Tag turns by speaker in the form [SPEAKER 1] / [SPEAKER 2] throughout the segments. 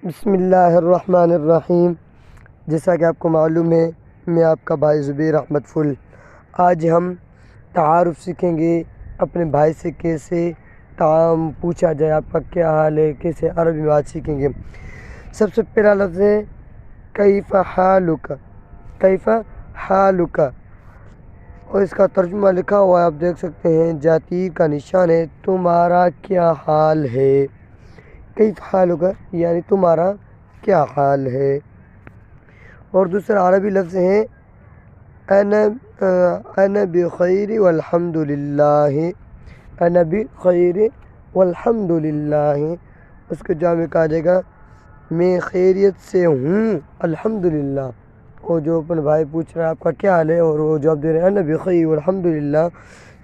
[SPEAKER 1] بسم اللہ الرحمن الرحیم۔ جیسا کہ آپ کو معلوم ہے، میں آپ کا بھائی زبیر احمد فل۔ آج ہم تعارف سیکھیں گے، اپنے بھائی سے کیسے پوچھا جائے آپ کا کیا حال ہے، کیسے عربی میں بات سیکھیں گے۔ سب سے پہلا لفظ ہے کیف حالک، کیف حالک، اور اس کا ترجمہ لکھا ہوا ہے، آپ دیکھ سکتے ہیں، جاتی کا نشان ہے، تمہارا کیا حال ہے۔ کیف حالک یعنی تمہارا کیا حال ہے۔ اور دوسرا عربی لفظ ہے انا بخیر والحمد للہ، انا بخیر والحمد للہ، اس کو جامع کہا جائے گا میں خیریت سے ہوں الحمدللہ۔ اور جو اپنے بھائی پوچھ رہا ہے آپ کا کیا حال ہے، اور وہ جواب دے رہے ہیں انا بخیر والحمد للہ،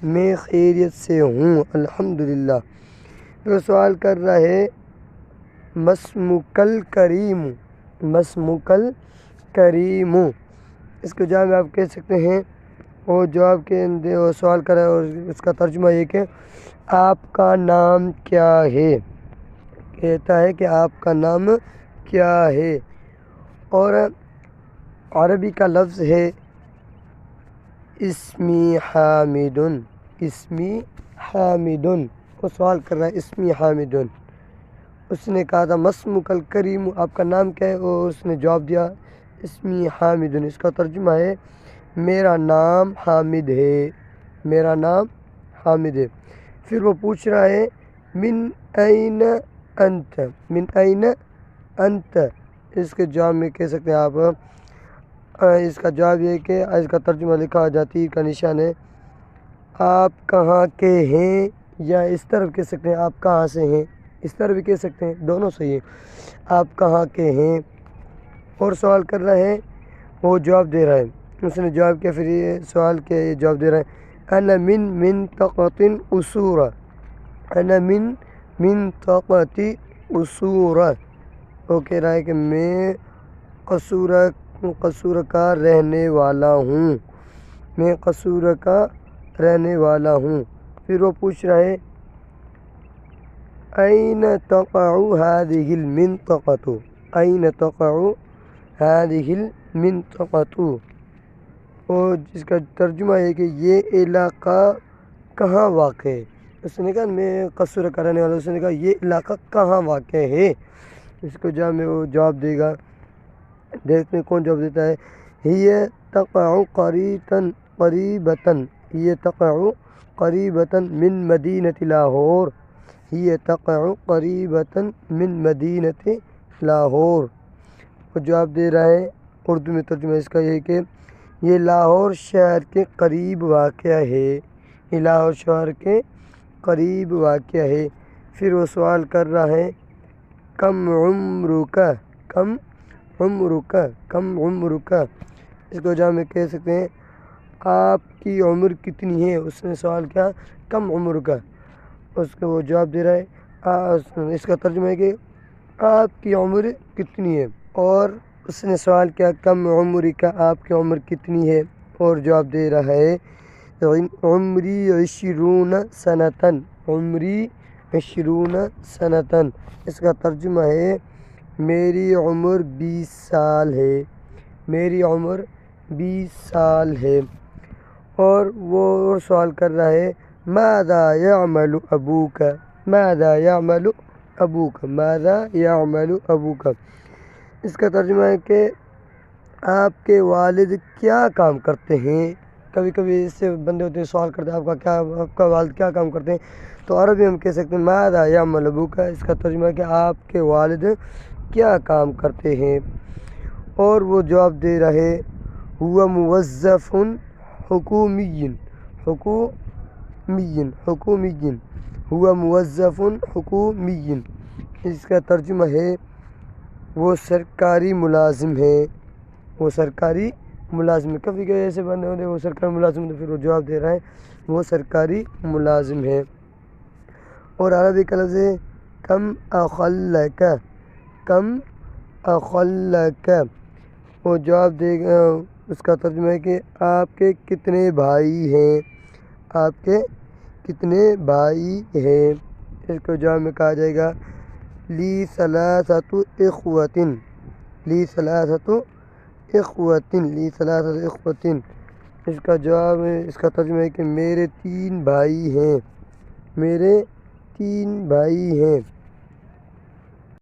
[SPEAKER 1] میں خیریت سے ہوں الحمدللہ۔ پھر سوال کر رہا ہے مسمک الکریم، مسمک الکریم، اس کو جواب آپ کہہ سکتے ہیں، اور جواب کے سوال کر رہا ہے، اور اس کا ترجمہ یہ کہ آپ کا نام کیا ہے، کہتا ہے کہ آپ کا نام کیا ہے۔ اور عربی کا لفظ ہے اسمی حامد، اسمی حامد، وہ سوال کر رہا ہے اسمی حامد۔ اس نے کہا تھا مسمک الکریم، آپ کا نام کیا ہے، اور اس نے جواب دیا اسمی حامد، اس کا ترجمہ ہے میرا نام حامد ہے، میرا نام حامد ہے۔ پھر وہ پوچھ رہا ہے من این انت، من این انت، اس کے جواب میں کہہ سکتے ہیں آپ، اس کا جواب یہ کہ اس کا ترجمہ لکھا جاتی کا نشان ہے آپ کہاں کے ہیں، یا اس طرف کہہ سکتے ہیں آپ کہاں سے ہیں، اس طرح بھی کہہ سکتے ہیں، دونوں صحیح ہے، آپ کہاں کے ہیں۔ اور سوال کر رہا ہے، وہ جواب دے رہا ہے، اس نے جواب کیا، پھر یہ سوال کے جواب دے رہا ہے انا من منطقۃ اسورہ، انا من منطقۃ اسورہ، وہ کہہ رہا ہے کہ میں قصور کا رہنے والا ہوں، میں قصور کا رہنے والا ہوں۔ پھر وہ پوچھ رہا ہے این تقع هذه المنطقة، این تقع هذه المنطقة، اور جس کا ترجمہ ہے کہ یہ علاقہ کہاں واقع ہے۔ اس نے کہا میں قصور کا رہنے والا ہوں، اس نے کہا یہ علاقہ کہاں واقع ہے، اس کو میں وہ جواب دے گا، دیکھتے ہیں کون جواب دیتا ہے۔ ہی تقع قریبتاً، یہ تقع قریبتاً من مدینۃ لاہور، ہی تقع قریبتاً من مدینۃ لاہور، وہ جواب دے رہا ہے، اردو میں ترجمہ اس کا یہ ہے کہ یہ لاہور شہر کے قریب واقع ہے، یہ لاہور شہر کے قریب واقع ہے۔ پھر وہ سوال کر رہا ہے کم عمرک، کم عمرک، کم عمرک، اس کو جہاں میں کہہ سکتے ہیں آپ کی عمر کتنی ہے، اس نے سوال کیا کم عمرک، اس کو وہ جواب دے رہا ہے، اس کا ترجمہ ہے کہ آپ کی عمر کتنی ہے، اور اس نے سوال کیا کم عمرک، آپ کی عمر کتنی ہے، اور جواب دے رہا ہے عمری 20 سنۃ، عمری 20 سنۃ، اس کا ترجمہ ہے میری عمر 20 سال ہے، میری عمر 20 سال ہے۔ اور وہ سوال کر رہا ہے ماذا يعمل ابوک، ماذا يعمل ابوک، ماذا يعمل ابوک، اس کا ترجمہ ہے کہ آپ کے والد کیا کام کرتے ہیں۔ کبھی کبھی اس سے بندے ہوتے ہیں سوال کرتے ہیں آپ کا والد کیا کام کرتے ہیں، تو عربی ہم کہہ سکتے ہیں ماذا يعمل ابوک، اس کا ترجمہ ہے کہ آپ کے والد کیا کام کرتے ہیں۔ اور وہ جواب دے رہے ہوا موظف حکومی، حکومی، حکومی، ہوا موظف حکومی، اس کا ترجمہ ہے وہ سرکاری ملازم ہے، وہ سرکاری ملازم ہے۔ کبھی کبھی ایسے بندے ہوتے ہیں وہ سرکاری ملازم، تو پھر وہ جواب دے رہا ہے وہ سرکاری ملازم ہے۔ اور عربی کا لفظ ہے کم اخلک، کم اخلک، وہ جواب دے گا، اس کا ترجمہ ہے کہ آپ کے کتنے بھائی ہیں، آپ کے کتنے بھائی ہیں، اس کو جواب میں کہا جائے گا لی ثلاثۃ اخوۃ، لی ثلاثۃ اخوۃ، لی ثلاثۃ اخوۃ، اس کا جواب اس کا ترجمہ ہے کہ میرے 3 بھائی ہیں، میرے 3 بھائی ہیں۔